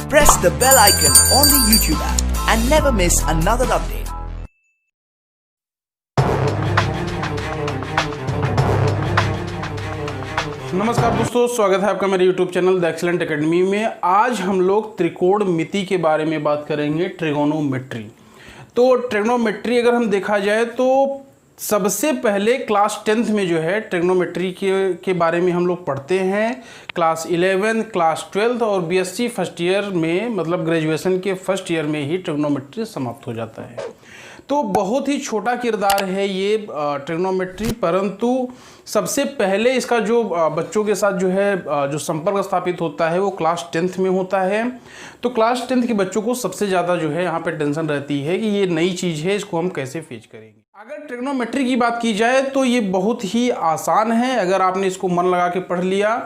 Press the bell icon on the YouTube app and never miss another update. नमस्कार दोस्तों, स्वागत है आपका मेरे YouTube channel the excellent academy में। आज हम लोग त्रिकोणमिति के बारे में बात करेंगे, ट्रिगोनोमेट्री। तो ट्रिगोनोमेट्री अगर हम देखा जाए तो सबसे पहले क्लास 10th में जो है ट्रिगोनोमेट्री के बारे में हम लोग पढ़ते हैं। क्लास 11, क्लास 12 और बीएससी फर्स्ट ईयर में, मतलब ग्रेजुएशन के फर्स्ट ईयर में ही ट्रिगोनोमेट्री समाप्त हो जाता है। तो बहुत ही छोटा किरदार है ये ट्रिगोनोमेट्री, परंतु सबसे पहले इसका जो बच्चों के साथ जो है जो संपर्क स्थापित होता है वो क्लास 10th में होता है। तो क्लास 10th के बच्चों को सबसे ज़्यादा जो है यहाँ पे टेंशन रहती है कि ये नई चीज़ है, इसको हम कैसे फेच करेंगे। अगर ट्रिगोनोमेट्री की बात की जाए तो ये बहुत ही आसान है। अगर आपने इसको मन लगा के पढ़ लिया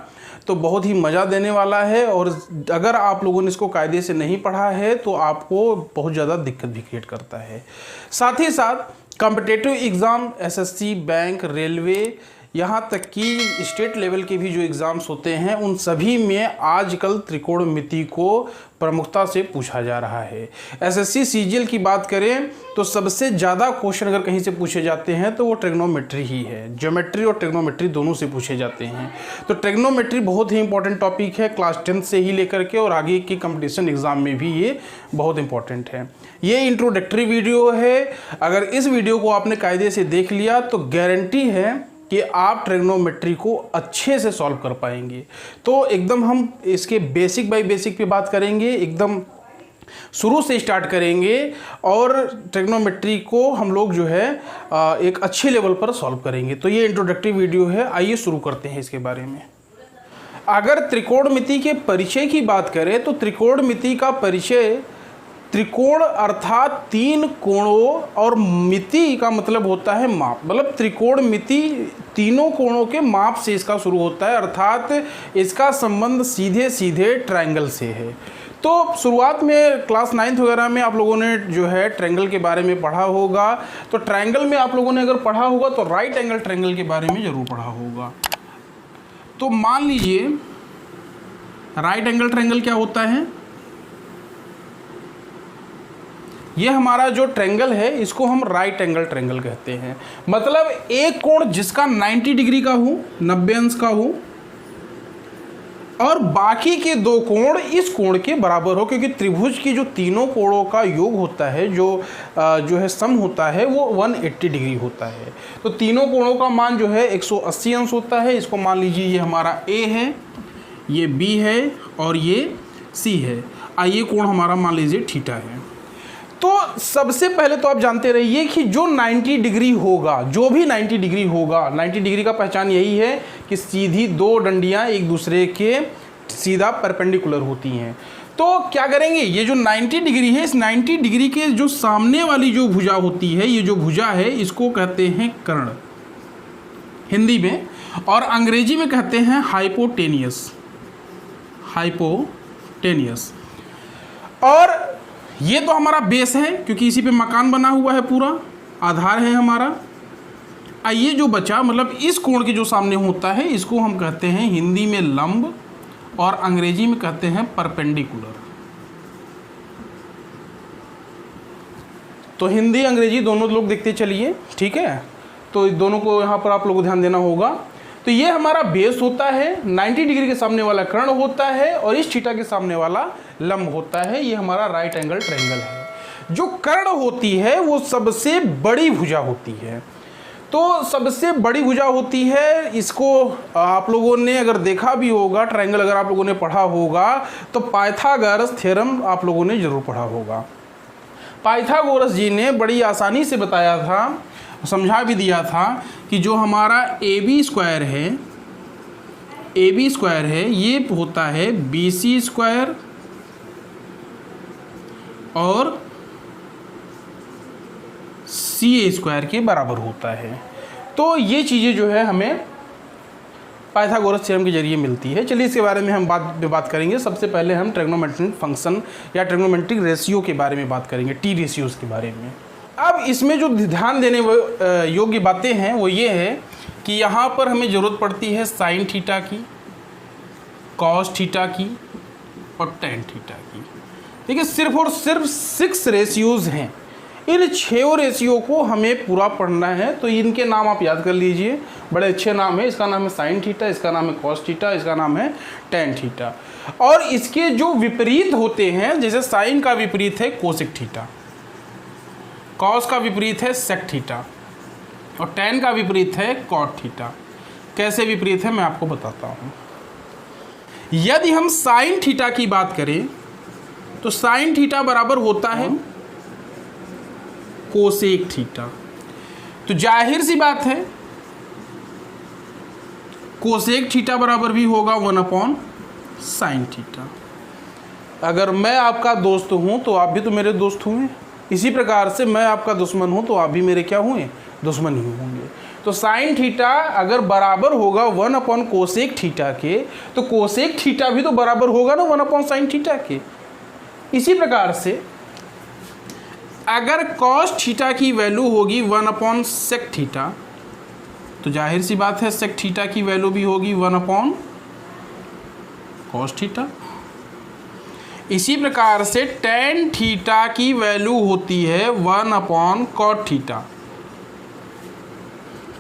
तो बहुत ही मज़ा देने वाला है, और अगर आप लोगों ने इसको कायदे से नहीं पढ़ा है तो आपको बहुत ज़्यादा दिक्कत भी क्रिएट करता है। साथ ही साथ competitive exam, SSC, bank, railway, यहाँ तक कि स्टेट लेवल के भी जो एग्ज़ाम्स होते हैं उन सभी में आजकल त्रिकोणमिति को प्रमुखता से पूछा जा रहा है। एसएससी सीजीएल की बात करें तो सबसे ज़्यादा क्वेश्चन अगर कहीं से पूछे जाते हैं तो वो ट्रिगोनोमेट्री ही है। ज्योमेट्री और ट्रिगोनोमेट्री दोनों से पूछे जाते हैं। तो ट्रिगोनोमेट्री बहुत ही इंपॉर्टेंट टॉपिक है, क्लास 10th से ही लेकर के और आगे की कंपटीशन एग्ज़ाम में भी ये बहुत इंपॉर्टेंट है। ये इंट्रोडक्टरी वीडियो है। अगर इस वीडियो को आपने कायदे से देख लिया तो गारंटी है कि आप ट्रिगोनोमेट्री को अच्छे से सॉल्व कर पाएंगे। तो एकदम हम इसके बेसिक बाय बेसिक पे बात करेंगे, एकदम शुरू से स्टार्ट करेंगे और ट्रिगोनोमेट्री को हम लोग जो है एक अच्छे लेवल पर सॉल्व करेंगे। तो ये इंट्रोडक्टरी वीडियो है, आइए शुरू करते हैं इसके बारे में। अगर त्रिकोणमिति के परिचय की बात करें तो त्रिकोणमिति का परिचय, त्रिकोण अर्थात तीन कोणों, और मिति का मतलब होता है माप, मतलब त्रिकोणमिति तीनों कोणों के माप से इसका शुरू होता है, अर्थात इसका संबंध सीधे सीधे ट्रायंगल से है। तो शुरुआत में क्लास 9th वगैरह में आप लोगों ने जो है ट्रायंगल के बारे में पढ़ा होगा। तो ट्रायंगल में आप लोगों ने अगर पढ़ा होगा तो राइट एंगल ट्रायंगल के बारे में ज़रूर पढ़ा होगा। तो मान लीजिए राइट एंगल ट्रायंगल क्या होता है। ये हमारा जो ट्रायंगल है इसको हम राइट एंगल ट्रायंगल कहते हैं। मतलब एक कोण जिसका 90 डिग्री का हो, 90 अंश का हो, और बाकी के दो कोण इस कोण के बराबर हो, क्योंकि त्रिभुज की जो तीनों कोणों का योग होता है, जो है सम होता है, वो 180 डिग्री होता है। तो तीनों कोणों का मान जो है 180 अंश होता है। इसको मान लीजिए ये हमारा ए है, ये बी है और ये सी है। ये कोण हमारा मान लीजिए थीटा है। तो सबसे पहले तो आप जानते रहिए कि जो 90 डिग्री होगा, जो भी 90 डिग्री होगा, 90 डिग्री का पहचान यही है कि सीधी दो डंडियां एक दूसरे के सीधा परपेंडिकुलर होती हैं। तो क्या करेंगे, ये जो 90 डिग्री है, इस 90 डिग्री के जो सामने वाली जो भुजा होती है, ये जो भुजा है इसको कहते हैं कर्ण हिंदी में, और अंग्रेजी में कहते हैं हाइपोटेनियस। हाइपोटेनियस। और ये तो हमारा बेस है, क्योंकि इसी पे मकान बना हुआ है, पूरा आधार है हमारा। ये जो बचा, मतलब इस कोण के जो सामने होता है, इसको हम कहते हैं हिंदी में लंब और अंग्रेजी में कहते हैं परपेंडिकुलर। तो हिंदी अंग्रेजी दोनों लोग देखते चलिए, ठीक है। तो दोनों को यहाँ पर आप लोगों को ध्यान देना होगा। तो ये हमारा बेस होता है, 90 डिग्री के सामने वाला कर्ण होता है और इस थीटा के सामने वाला लंब होता है। ये हमारा राइट एंगल ट्रायंगल है। जो कर्ण होती है वो सबसे बड़ी भुजा होती है। तो सबसे बड़ी भुजा होती है, इसको आप लोगों ने अगर देखा भी होगा, ट्रायंगल अगर आप लोगों ने पढ़ा होगा तो पाइथागोरस थ्योरम आप लोगों ने जरूर पढ़ा होगा। पाइथागोरस जी ने बड़ी आसानी से बताया था, समझा भी दिया था कि जो हमारा ए बी स्क्वायर है ये होता है BC स्क्वायर और CA स्क्वायर के बराबर होता है। तो ये चीज़ें जो है हमें पाइथागोरस थ्योरम के जरिए मिलती है। चलिए इसके बारे में हम बात करेंगे। सबसे पहले हम ट्रिग्नोमेट्रिक फंक्शन या ट्रिग्नोमेट्रिक रेशियो के बारे में बात करेंगे, टी रेशियोज़ के बारे में। अब इसमें जो ध्यान देने योग्य बातें हैं वो ये है कि यहाँ पर हमें ज़रूरत पड़ती है साइन थीटा की, कॉस थीटा की और tan थीटा की। देखिए सिर्फ और सिर्फ 6 रेशियोज़ हैं, इन 6 रेशियो को हमें पूरा पढ़ना है। तो इनके नाम आप याद कर लीजिए, बड़े अच्छे नाम है। इसका नाम है साइन थीटा, इसका नाम है कॉस थीटा, इसका नाम है टेन थीटा। और इसके जो विपरीत होते हैं, जैसे साइन का विपरीत है कोसेक थीटा, कॉस का विपरीत है सेक थीटा और टेन का विपरीत है कॉट थीटा। कैसे विपरीत है मैं आपको बताता हूँ। यदि हम साइन थीटा की बात करें तो साइन थीटा बराबर होता है कोसेक थीटा। तो जाहिर सी बात है कोसेक थीटा बराबर भी होगा 1/sin थीटा। अगर मैं आपका दोस्त हूं तो आप भी तो मेरे दोस्त हुए। इसी प्रकार से मैं आपका दुश्मन हूं तो आप भी मेरे क्या हुए, दुश्मन ही होंगे। तो साइन थीटा अगर बराबर होगा 1/कोसेक थीटा के, तो कोसेक थीटा भी तो बराबर होगा ना 1/sin थीटा के। इसी प्रकार से अगर कॉस थीटा की वैल्यू होगी 1/sec थीटा, तो जाहिर सी बात है sec थीटा की वैल्यू भी होगी 1/cos थीटा। इसी प्रकार से tan थीटा की वैल्यू होती है 1/cot थीटा।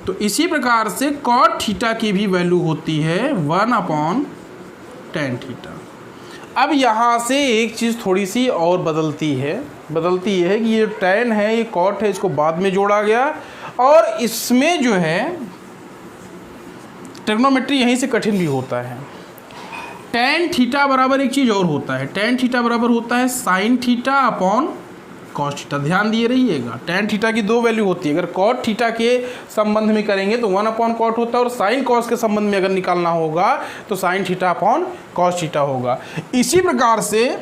तो इसी प्रकार से cot थीटा की भी वैल्यू होती है 1/tan थीटा। अब यहाँ से एक चीज़ थोड़ी सी और बदलती है कि ये tan है, ये cot है, इसको बाद में जोड़ा गया और इसमें जो है ट्रिग्नोमेट्री यहीं से कठिन भी होता है। tan थीटा बराबर एक चीज़ और होता है, tan थीटा बराबर होता है sin theta upon cos theta. ध्यान दिए रहिएगा, tan थीटा की 2 वैल्यू होती है। अगर cot थीटा के संबंध में करेंगे तो 1/cot होता है और sin cos के संबंध में अगर निकालना होगा तो sin theta upon cos theta होगा। इसी प्रकार से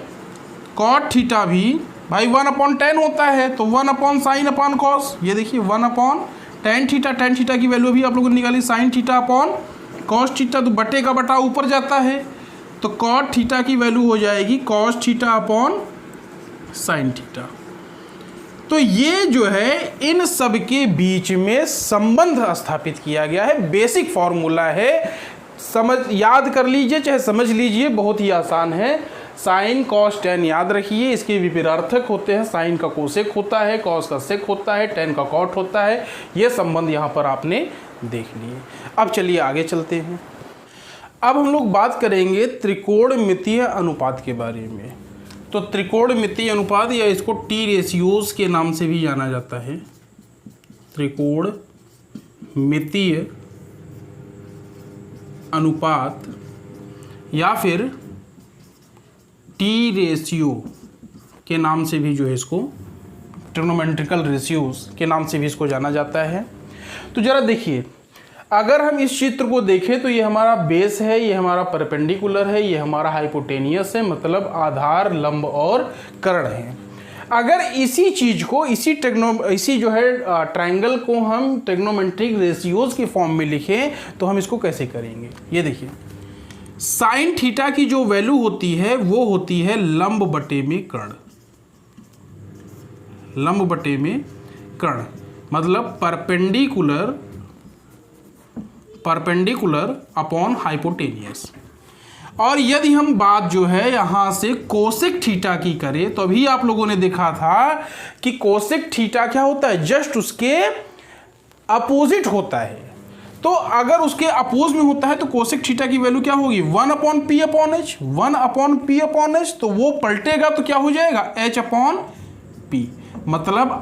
cot थीटा भी भाई 1/tan होता है, तो 1/sin अपॉन cos। ये देखिए 1/tan थीटा, tan थीटा की वैल्यू भी आप लोगों ने निकाली sin theta upon cos theta, तो बटे का बटा ऊपर जाता है, तो cot थीटा की वैल्यू हो जाएगी cos theta upon sin theta. तो ये जो है इन सब के बीच में संबंध स्थापित किया गया है, बेसिक फॉर्मूला है। समझ याद कर लीजिए चाहे समझ लीजिए, बहुत ही आसान है। साइन कॉस टेन याद रखिए, इसके विपरीतार्थक होते हैं। साइन का कोसेक होता है, कॉस का सेक होता है, टेन का कॉट होता है। ये संबंध यहाँ पर आपने देख लिए। अब चलिए आगे चलते हैं। अब हम लोग बात करेंगे त्रिकोणमितीय अनुपात के बारे में। तो त्रिकोणमितीय अनुपात या इसको टी रेशियोज के नाम से भी जाना जाता है, त्रिकोणमितीय अनुपात या फिर टी रेशियो के नाम से भी जो है इसको ट्रिग्नोमेट्रिकल रेशियोज के नाम से भी इसको जाना जाता है। तो जरा देखिए, अगर हम इस चित्र को देखें तो ये हमारा बेस है, ये हमारा परपेंडिकुलर है, ये हमारा हाइपोटेनियस है, मतलब आधार, लंब और कर्ण है। अगर इसी चीज़ को इसी जो है ट्रायंगल को हम ट्रिग्नोमेट्रिक रेशियोज के फॉर्म में लिखें तो हम इसको कैसे करेंगे। ये देखिए, साइन थीटा की जो वैल्यू होती है वो होती है लंब बटे में कर्ण, लंब बटे में कर्ण मतलब परपेंडिकुलर अपॉन हाइपोटेनियस। और यदि हम बात जो है यहाँ से कोसेक थीटा की करें तो अभी आप लोगों ने देखा था कि कोसेक थीटा क्या होता है, जस्ट उसके अपोजिट होता है। तो अगर उसके अपोज में होता है तो कोसेक थीटा की वैल्यू क्या होगी 1/p upon h, 1/p upon h। तो वो पलटेगा तो क्या हो जाएगा h/p, मतलब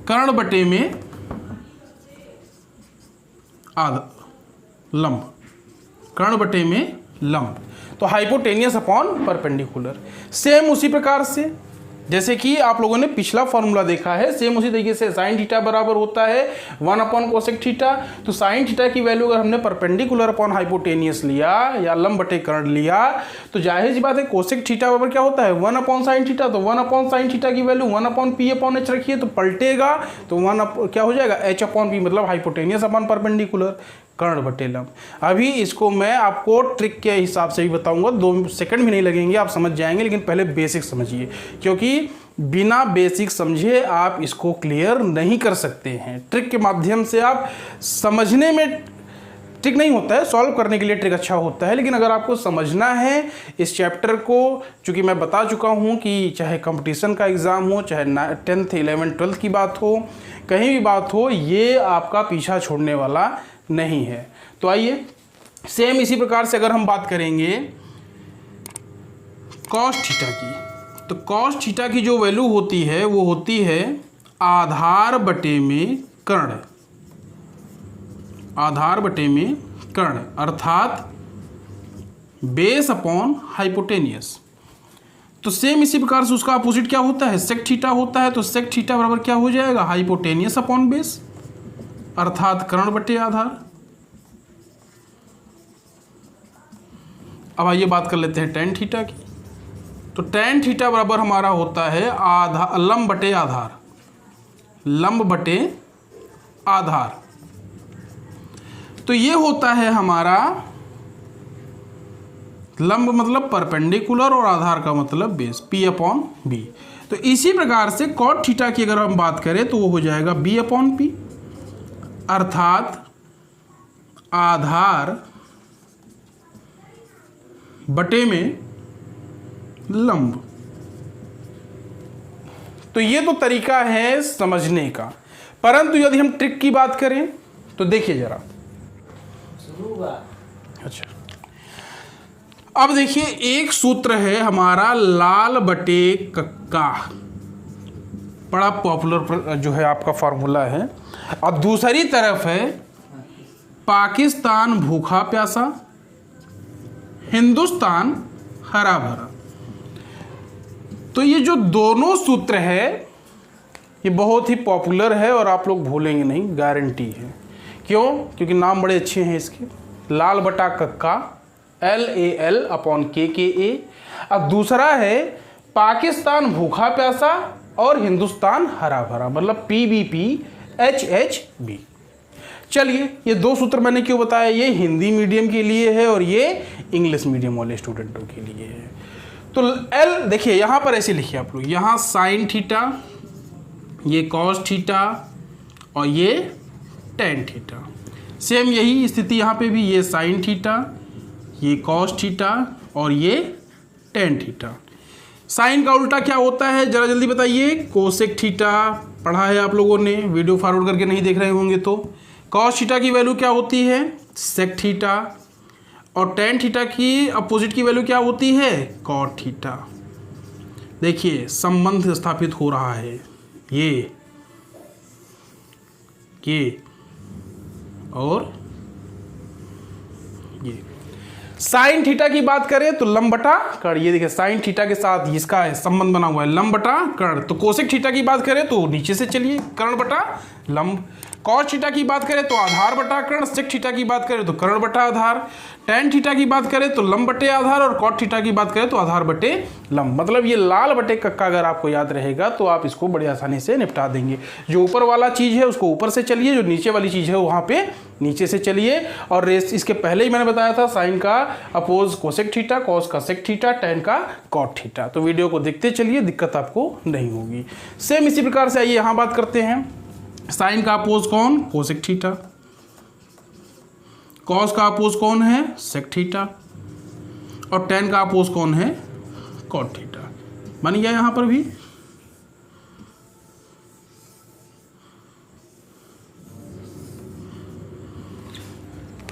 कर्ण बटे में आधा लंब, कर्ण बटे में लंब, तो हाइपोटेनियस अपॉन परपेंडिकुलर। सेम उसी प्रकार से जैसे कि आप लोगों ने पिछला फॉर्मूला देखा है, सेम उसी तरीके से साइन थीटा बराबर होता है 1/कोसेक थीटा। तो साइन थीटा की वैल्यू अगर हमने परपेंडिकुलर अपॉन हाइपोटेनियस लिया या लंब बटे कर्ण लिया तो जाहिर सी बात है कोसेक थीटा बराबर क्या होता है 1/sin थीटा। तो 1/sin थीटा की वैल्यू 1/p/h रखिए तो पलटेगा, तो क्या हो जाएगा h/p, मतलब हाइपोटेनियस अपॉन परपेंडिकुलर, कर्ण बटे लंब। अभी इसको मैं आपको ट्रिक के हिसाब से भी बताऊंगा, 2 सेकंड भी नहीं लगेंगे, आप समझ जाएंगे। लेकिन पहले बेसिक समझिए, क्योंकि बिना बेसिक समझे आप इसको क्लियर नहीं कर सकते हैं। ट्रिक के माध्यम से आप समझने में ट्रिक नहीं होता है, सॉल्व करने के लिए ट्रिक अच्छा होता है, लेकिन अगर आपको समझना है इस चैप्टर को, चूँकि मैं बता चुका हूँ कि चाहे कंपटीशन का एग्ज़ाम हो, चाहे 10th 11th 12th की बात हो, कहीं भी बात हो, ये आपका पीछा छोड़ने वाला नहीं है। तो आइए सेम इसी प्रकार से अगर हम बात करेंगे कॉस थीटा की, तो कॉस थीटा की जो वैल्यू होती है वो होती है आधार बटे में कर्ण, आधार बटे में कर्ण, अर्थात बेस अपॉन हाइपोटेनियस। तो सेम इसी प्रकार से उसका अपोजिट क्या होता है, सेक थीटा होता है। तो सेक थीटा बराबर क्या हो जाएगा, हाइपोटेनियस अपॉन बेस, अर्थात कर्ण बटे आधार। अब आइए बात कर लेते हैं टेन थीटा की। तो टेन थीटा बराबर हमारा होता है लंब बटे आधार, लंब बटे आधार। तो ये होता है हमारा लंब मतलब परपेंडिकुलर और आधार का मतलब बेस, P अपॉन बी। तो इसी प्रकार से कॉट थीटा की अगर हम बात करें तो वो हो जाएगा B अपॉन पी, अर्थात आधार बटे में लंब। तो ये तो तरीका है समझने का, परंतु यदि हम ट्रिक की बात करें तो देखिए जरा। अच्छा, अब देखिए एक सूत्र है हमारा लाल बटे कक्का, बड़ा पॉपुलर जो है आपका फॉर्मूला है, और दूसरी तरफ है पाकिस्तान भूखा प्यासा, हिंदुस्तान हरा भरा। तो ये जो दोनों सूत्र है ये बहुत ही पॉपुलर है और आप लोग भूलेंगे नहीं, गारंटी है। क्यों? क्योंकि नाम बड़े अच्छे हैं इसके, लाल बटा कक्का LAL अपॉन KKA, अब दूसरा है पाकिस्तान भूखा प्यासा और हिंदुस्तान हरा भरा, मतलब PBPHHB। चलिए ये दो सूत्र मैंने क्यों बताया, ये हिंदी मीडियम के लिए है और ये इंग्लिश मीडियम वाले स्टूडेंटों के लिए है। तो L देखिए यहाँ पर ऐसे लिखिए आप लोग, यहाँ साइन थीटा, ये कॉस थीटा और ये टेन थीटा। सेम यही स्थिति यहाँ पे भी, ये साइन थीटा, ये कॉस थीटा और ये टेन थीटा। साइन का उल्टा क्या होता है जरा जल्दी बताइए, कोसेक थीटा पढ़ा है आप लोगों ने, वीडियो फॉरवर्ड करके नहीं देख रहे होंगे तो। कॉस थीटा की वैल्यू क्या होती है, सेक थीटा, और टेन थीटा की अपोजिट की वैल्यू क्या होती है, कॉट थीटा। देखिए संबंध स्थापित हो रहा है, ये और ये। साइन थीटा की बात करें तो लंब बटा कर्ण, ये देखिए साइन थीटा के साथ इसका है संबंध बना हुआ है, लंब बटा कर्ण। तो कोसेक थीटा की बात करें तो नीचे से चलिए, कर्ण बटा लंब। कॉस थीटा की बात करें तो आधार बटा कर्ण, सेक थीटा की बात करें तो कर्ण बटा आधार, टेन थीटा की बात करें तो लंब बटे आधार, और कॉट थीटा की बात करें तो आधार बटे लंब। मतलब ये लाल बटे कक्का अगर आपको याद रहेगा तो आप इसको बड़ी आसानी से निपटा देंगे। जो ऊपर वाला चीज़ है उसको ऊपर से चलिए, जो नीचे वाली चीज़ है वहाँ पे नीचे से चलिए। और रेस इसके पहले ही मैंने बताया था, साइन का अपोज कोसेक थीटा, कॉस का सेक थीटा, टेन का कॉट थीटा। तो वीडियो को देखते चलिए, दिक्कत आपको नहीं होगी। सेम इसी प्रकार से आइए यहाँ बात करते हैं, साइन का अपोज कौन, कोसेक थीटा, कॉस का अपोज कौन है, सेक थीटा, और टेन का अपोज कौन है, कॉट थीटा। बन गया यहां पर भी।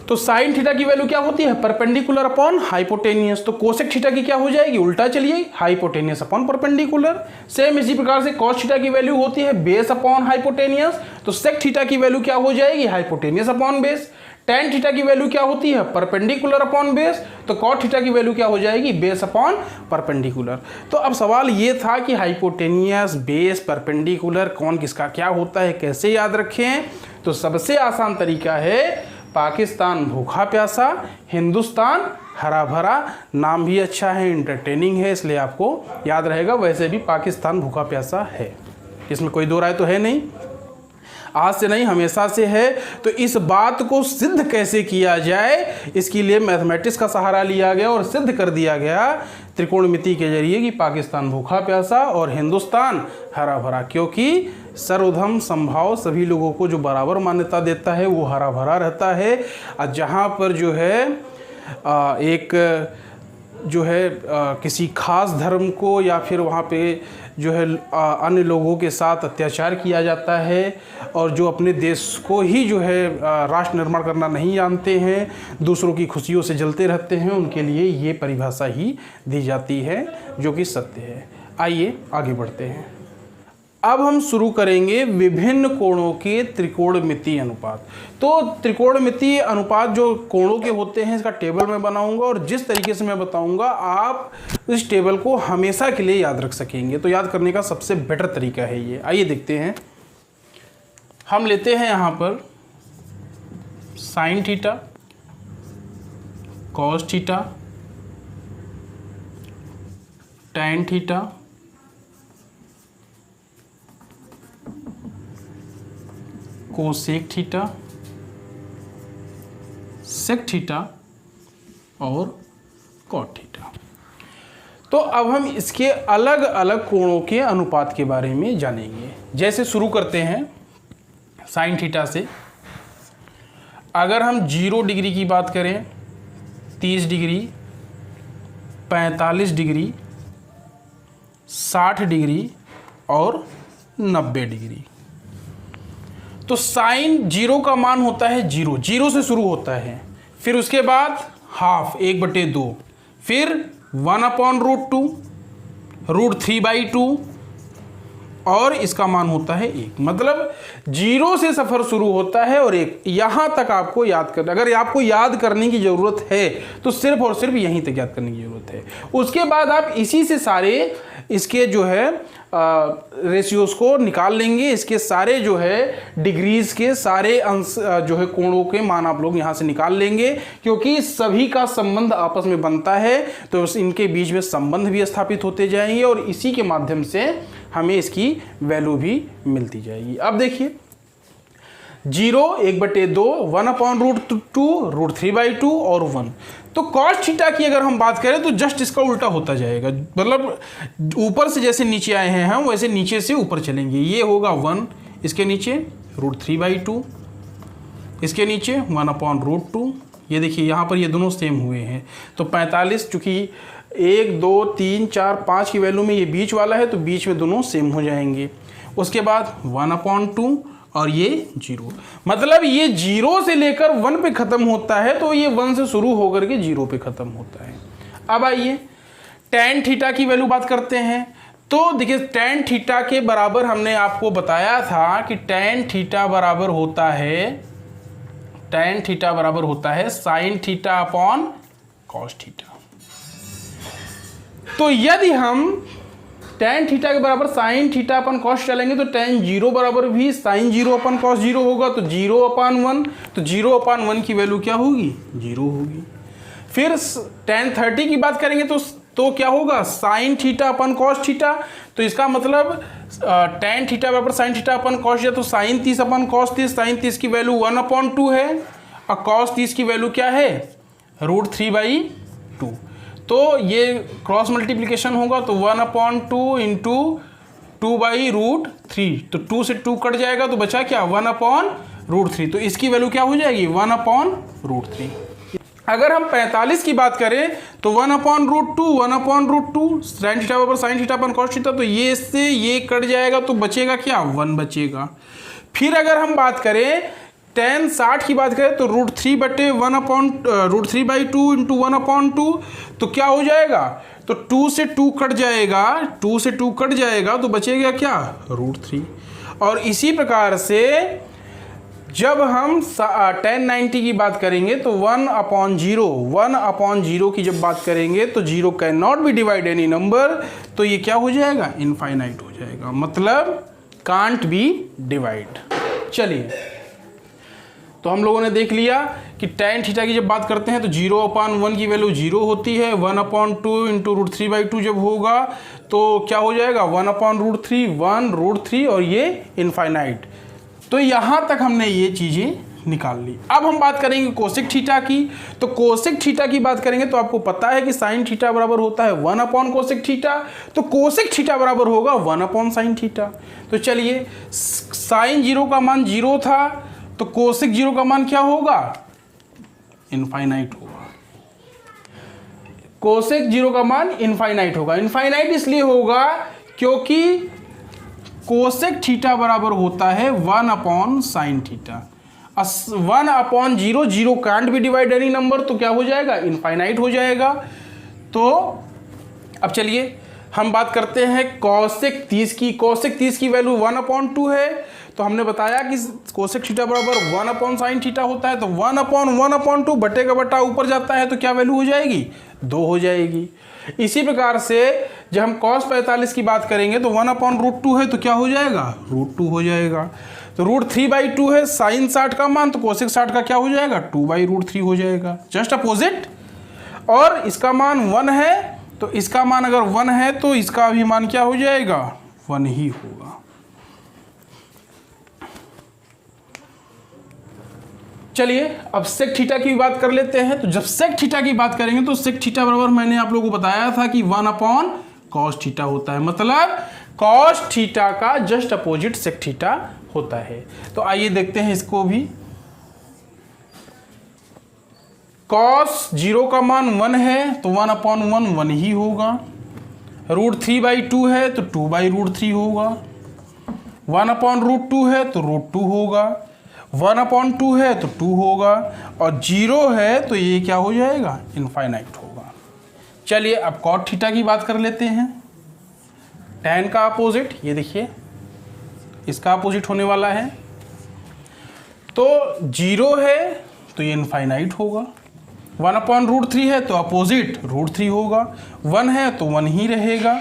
तो साइन थीटा की वैल्यू क्या होती है, परपेंडिकुलर अपॉन हाइपोटेनियस। तो कोसेक थीटा की क्या हो जाएगी, उल्टा चलिए, हाइपोटेनियस अपॉन परपेंडिकुलर। सेम इसी प्रकार से कॉस थीटा की वैल्यू होती है बेस अपॉन हाइपोटेनियस, तो सेक थीटा की वैल्यू क्या हो जाएगी, hypotenuse upon base. Tan theta की वैल्यू क्या होती है, परपेंडिकुलर अपॉन बेस, तो कॉट थीटा की वैल्यू क्या हो जाएगी, बेस अपॉन परपेंडिकुलर। तो अब सवाल ये था कि हाइपोटेनियस, बेस, परपेंडिकुलर कौन किसका क्या होता है, कैसे याद रखें। तो सबसे आसान तरीका है पाकिस्तान भूखा प्यासा, हिंदुस्तान हरा भरा। नाम भी अच्छा है, इंटरटेनिंग है, इसलिए आपको याद रहेगा। वैसे भी पाकिस्तान भूखा प्यासा है, इसमें कोई दो राय तो है नहीं, आज से नहीं हमेशा से है। तो इस बात को सिद्ध कैसे किया जाए, इसके लिए मैथमेटिक्स का सहारा लिया गया और सिद्ध कर दिया गया त्रिकोणमिति के जरिए कि पाकिस्तान भूखा प्यासा और हिंदुस्तान हरा भरा, क्योंकि सर्वधर्म संभाव सभी लोगों को जो बराबर मान्यता देता है वो हरा भरा रहता है। और जहाँ पर जो है किसी खास धर्म को या फिर वहाँ पे जो है अन्य लोगों के साथ अत्याचार किया जाता है और जो अपने देश को ही जो है राष्ट्र निर्माण करना नहीं जानते हैं, दूसरों की खुशियों से जलते रहते हैं, उनके लिए ये परिभाषा ही दी जाती है जो कि सत्य है। आइए आगे बढ़ते हैं। अब हम शुरू करेंगे विभिन्न कोणों के त्रिकोणमितीय अनुपात। तो त्रिकोणमितीय अनुपात जो कोणों के होते हैं इसका टेबल मैं बनाऊंगा और जिस तरीके से मैं बताऊंगा आप इस टेबल को हमेशा के लिए याद रख सकेंगे। तो याद करने का सबसे बेटर तरीका है ये। आइए देखते हैं। हम लेते हैं यहाँ पर sine theta, cos theta, tan theta, cosec theta, sec theta और कॉट थीटा। तो अब हम इसके अलग अलग कोणों के अनुपात के बारे में जानेंगे। जैसे शुरू करते हैं साइन थीटा से। अगर हम 0 डिग्री की बात करें, 30 डिग्री, 45 डिग्री, 60 डिग्री और 90 डिग्री, तो साइन 0 का मान होता है 0, 0 से शुरू होता है। फिर उसके बाद हाफ 1/2, फिर 1/√2, √3/2 और इसका मान होता है 1। मतलब 0 से सफ़र शुरू होता है और 1। यहाँ तक आपको याद करना, अगर आपको याद करने की ज़रूरत है तो सिर्फ और सिर्फ यहीं तक याद करने की ज़रूरत है। उसके बाद आप इसी से सारे इसके जो है रेशियोज को निकाल लेंगे। इसके सारे जो है डिग्रीज के सारे अंश जो है कोणों के मान आप लोग यहाँ से निकाल लेंगे, क्योंकि सभी का संबंध आपस में बनता है तो इनके बीच में संबंध भी स्थापित होते जाएंगे और इसी के माध्यम से हमें इसकी वैल्यू भी मिलती जाएगी। अब देखिए 0, 1/2, 1/√2, √3/2 और 1। तो कॉस थीटा की अगर हम बात करें तो जस्ट इसका उल्टा होता जाएगा। मतलब ऊपर से जैसे नीचे आए हैं हम वैसे नीचे से ऊपर चलेंगे। ये होगा 1, इसके नीचे √3/2, इसके नीचे 1/√2। ये देखिए यहाँ पर ये दोनों सेम हुए हैं। तो 45 चूँकि 1, 2, 3, 4, 5 की वैल्यू में ये बीच वाला है तो बीच में दोनों सेम हो जाएंगे। उसके बाद 1/2 और ये 0। मतलब ये 0 से लेकर 1 पे ख़त्म होता है तो ये 1 से शुरू होकर के 0 पे ख़त्म होता है। अब आइए टैन थीटा की वैल्यू बात करते हैं। तो देखिए टैन थीटा के बराबर हमने आपको बताया था कि टैन थीटा बराबर होता है sine theta upon cos theta. तो यदि हम टैन थीटा के बराबर साइन थीटा अपन कॉस चलेंगे तो टैन 0 बराबर भी साइन 0 अपन कॉस 0 होगा। तो 0/1, तो 0/1 की वैल्यू क्या होगी? 0 होगी। फिर टैन 30 की बात करेंगे तो क्या होगा? साइन थीटा अपन कॉस थीटा। तो इसका मतलब टैन थीटा बराबर साइन थीटा अपन कॉस थीटा, तो साइन 30 अपन कॉस 30। साइन 30 की वैल्यू 1/2 है और कॉस 30 की वैल्यू क्या है? √3/2। तो ये क्रॉस मल्टीप्लिकेशन होगा तो 1/2 इंटू 2/√3। तो 2 से 2 कट जाएगा तो बचा क्या? 1/√3। तो इसकी वैल्यू क्या हो जाएगी? 1/√3। अगर हम 45 की बात करें तो 1/√2 साइन थीटा बराबर साइन थीटा अपन कॉस थीटा। तो ये इससे ये कट जाएगा तो बचेगा क्या? 1 बचेगा। फिर अगर हम बात करें tan 60 की बात करें तो √3/2 इंटू 1/2 तो क्या हो जाएगा? तो 2 से 2 कट जाएगा तो बचेगा क्या? √3। और इसी प्रकार से जब हम tan 90 की बात करेंगे तो 1/0 की जब बात करेंगे तो 0 can not be divide any number. तो ये क्या हो जाएगा? इनफाइनाइट हो जाएगा, मतलब कांट बी डिवाइड। चलिए, तो हम लोगों ने देख लिया कि tan थीटा की जब बात करते हैं तो 0/1 की वैल्यू 0 होती है। 1/2 इंटू √3/2 जब होगा तो क्या हो जाएगा? 1/√3, 1 √3 और ये इनफाइनाइट। तो यहाँ तक हमने ये चीज़ें निकाल ली। अब हम बात करेंगे कोसेक थीटा की। तो कोसेक थीटा की बात करेंगे तो आपको पता है कि साइन थीटा बराबर होता है 1 अपॉन कोसेक थीटा। तो कोसेक थीटा बराबर होगा 1 अपॉन साइन थीटा। तो चलिए, साइन 0 का मान 0 था, तो कोसेक 0 का मान क्या होगा? इनफाइनाइट होगा। कोसेक 0 का मान इनफाइनाइट होगा। इनफाइनाइट इसलिए होगा क्योंकि कोसेक थीटा बराबर होता है 1 upon sine theta. 1 upon 0, 0 can't be divide any number, तो क्या हो जाएगा? इनफाइनाइट हो जाएगा। तो अब चलिए हम बात करते हैं कोसेक 30 की। कोसेक 30 की वैल्यू 1 अपॉन 2 है। तो हमने बताया कि कोसेक थीटा बराबर 1 अपॉन साइन थीटा होता है। तो 1 अपॉन 1 अपॉन 2 बटे का बटा ऊपर जाता है, तो क्या वैल्यू हो जाएगी? 2 हो जाएगी। इसी प्रकार से जब हम cos 45 की बात करेंगे तो 1 अपॉन √2 है, तो क्या हो जाएगा? √2 हो जाएगा। तो √3/2 है साइन 60 का मान, तो कोसेक 60 का क्या हो जाएगा? 2/√3 हो जाएगा। Just opposite. और इसका मान 1 है, तो इसका मान अगर 1 है तो इसका भी मान क्या हो जाएगा? 1 ही होगा। चलिए अब सेक थीटा की बात कर लेते हैं। तो जब सेक थीटा की बात करेंगे तो सेक थीटा बराबर मैंने आप लोगों को बताया था कि 1 अपॉन कॉस थीटा होता है। मतलब कॉस थीटा का जस्ट अपोजिट सेक थीटा होता है। तो आइए देखते हैं इसको भी। कॉस 0 का मान 1 है, तो 1 अपॉन 1 1 ही होगा। √3/2 है तो 2/√3 होगा। 1 अपॉन √2 है तो √2 होगा। 1 अपॉन 2 है तो 2 होगा। और 0 है तो ये क्या हो जाएगा? इनफाइनाइट होगा। चलिए अब कॉट थीटा की बात कर लेते हैं। tan का अपोजिट, ये देखिए इसका अपोजिट होने वाला है। तो 0 है तो ये इनफाइनाइट होगा। 1 अपॉन √3 है तो अपोजिट √3 होगा। 1 है तो 1 ही रहेगा।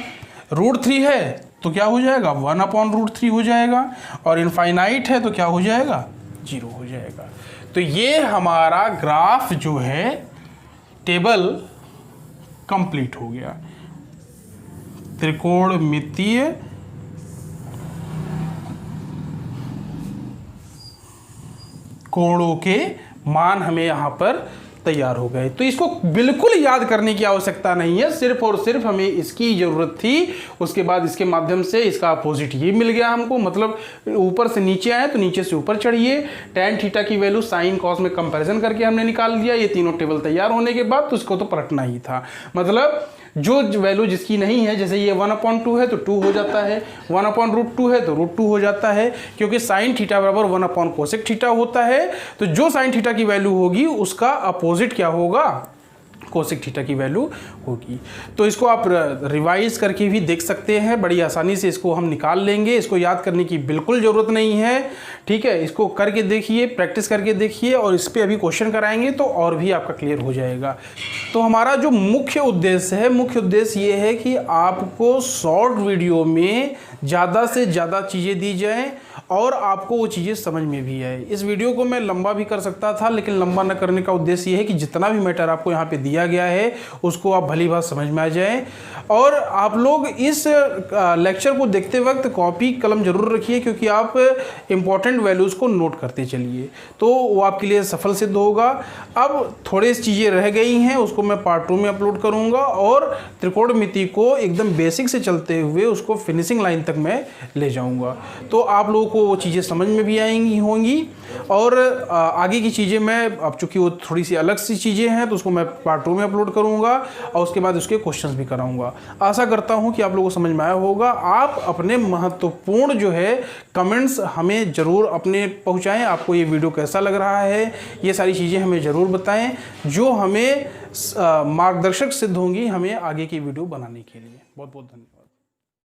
√3 है तो क्या हो जाएगा? 1 अपॉन √3 हो जाएगा। और इनफाइनाइट है तो क्या हो जाएगा? 0 हो जाएगा। तो ये हमारा ग्राफ जो है टेबल कंप्लीट हो गया। त्रिकोणमितीय कोणों के मान हमें यहाँ पर तैयार हो गए। तो इसको बिल्कुल याद करने की आवश्यकता नहीं है, सिर्फ और सिर्फ हमें इसकी ज़रूरत थी। उसके बाद इसके माध्यम से इसका अपोजिट ये मिल गया हमको। मतलब ऊपर से नीचे आए तो नीचे से ऊपर चढ़िए। tan थीटा की वैल्यू साइन कॉस में कंपैरिजन करके हमने निकाल दिया। ये तीनों टेबल तैयार होने के बाद तो इसको तो पलटना ही था। मतलब जो वैल्यू जिसकी नहीं है, जैसे ये 1 अपॉन 2 है तो 2 हो जाता है, 1 अपॉन √2 है तो √2 हो जाता है, क्योंकि साइन थीटा बराबर 1 अपॉन कोसेक थीटा होता है। तो जो साइन थीटा की वैल्यू होगी उसका अपोजिट क्या होगा? कोसेक थीटा की वैल्यू होगी। तो इसको आप रिवाइज करके भी देख सकते हैं, बड़ी आसानी से इसको हम निकाल लेंगे। इसको याद करने की बिल्कुल ज़रूरत नहीं है, ठीक है। इसको करके देखिए, प्रैक्टिस करके देखिए, और इस पर अभी क्वेश्चन कराएंगे तो और भी आपका क्लियर हो जाएगा। तो हमारा जो मुख्य उद्देश्य है, मुख्य उद्देश्य ये है कि आपको शॉर्ट वीडियो में ज़्यादा से ज़्यादा चीज़ें दी जाएँ और आपको वो चीज़ें समझ में भी आए। इस वीडियो को मैं लंबा भी कर सकता था, लेकिन लंबा न करने का उद्देश्य ये है कि जितना भी मैटर आपको यहाँ पे दिया गया है उसको आप भली बात समझ में आ जाए। और आप लोग इस लेक्चर को देखते वक्त कॉपी कलम जरूर रखिए, क्योंकि आप इम्पॉर्टेंट वैल्यूज़ को नोट करते चलिए, तो वो आपके लिए सफल सिद्ध होगा। अब थोड़ी चीज़ें रह गई हैं, उसको मैं पार्ट 2 में अपलोड करूँगा, और त्रिकोणमिति को एकदम बेसिक से चलते हुए उसको फिनिशिंग लाइन तक मैं ले जाऊँगा। तो आप लोगों को वो चीज़ें समझ में भी आएंगी होंगी। और आगे की चीज़ें मैं, अब चूँकि वो थोड़ी सी अलग सी चीज़ें हैं, तो उसको मैं पार्ट 2 में अपलोड करूँगा और उसके बाद उसके क्वेश्चंस भी कराऊँगा। आशा करता हूँ कि आप लोगों को समझ में आया होगा। आप अपने महत्वपूर्ण जो है कमेंट्स हमें ज़रूर अपने पहुँचाएँ। आपको ये वीडियो कैसा लग रहा है, ये सारी चीज़ें हमें ज़रूर बताएँ, जो हमें मार्गदर्शक सिद्ध होंगी हमें आगे की वीडियो बनाने के लिए। बहुत बहुत धन्यवाद।